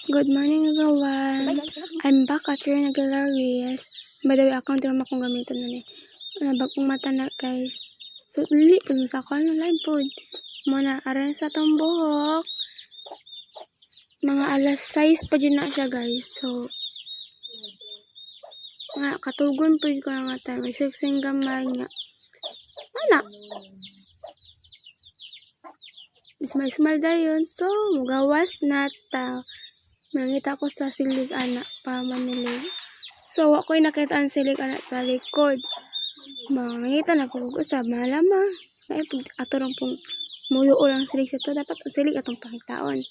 Good morning everyone. I'm back at your regular ways. By the way, account naman akong gamitin na ni. Bagong mata na guys. So, uli po sa ako ng live food. Muna, aran sa tong buhok. Mga alas 6 pa dyan na siya guys. So, mga katugon po ko nga tayo. May siksing gamay nga. Ano? Ismal-ismal dayon. So, mugawas na ta. Nangita ko sa silig anak pa manilig. So, ako'y nakita ang silig anak sa likod. Mangita na ko sa malamang. Naipag ato pong muyo lang silig sa to. Dapat ang silig atong pangitaon.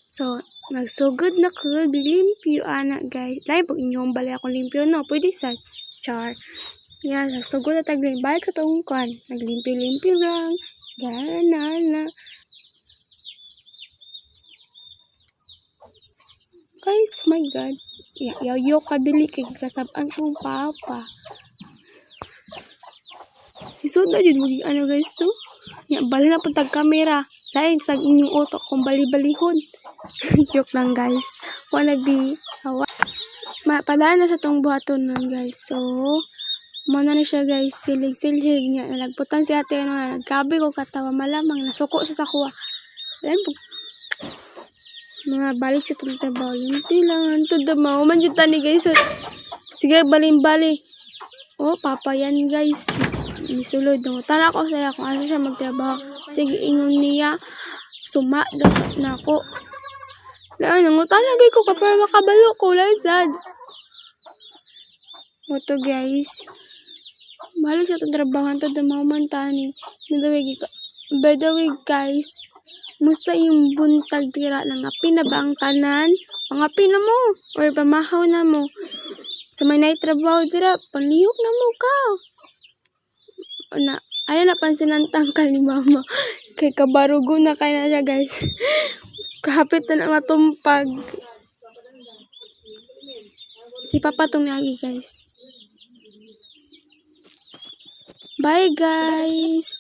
So, nagsugod na kag limpyo anak guys. Lain pag inyong bali akong limpyo no. Pwede sa char. Yan, nagsugod na taglim. Balik ka tong kwan. Naglimpyo-limpyo lang. Gana na. Guys, my God. Yayo kadili kay kasabaan kong papa. Isod na dyan mo ano guys to? Bali na pag tag-camera. Lain sa inyong utok kung bali-balihon. Joke lang guys. Wanna be awa. Padaan na sa tong buhaton nun guys. So, muna na siya guys. Silig-silig niya. Nalagputan si ate ano. Nagkabi ko katawa. Malamang nasuko siya sa kuwa. Lain po. Mga balik sa itong trabaho. Linti lang. To the mao. Manjud tani guys. Sige, baling-bali. Oh, papa yan guys. Nisulod. Tana ko saya kung ano siya magtrabaho. Sige, ingon niya. Sumadas na ako. Laan, nangutan lagay ko para makabalo ko. Lasad. Oto guys. Balik sa itong trabaho. To the mao man tani. By the way guys. Musta yung buntag tira ng api na ba ang tanan? Pangapi na mo or pamahaw na mo. Sa may night trabaho tira, panlihok na mo ka. Ayan na pansinantang ka ni mama. Kay kabarugo na kaya na siya guys. Kahapit na matumpag. Si papa tong lagi guys. Bye guys.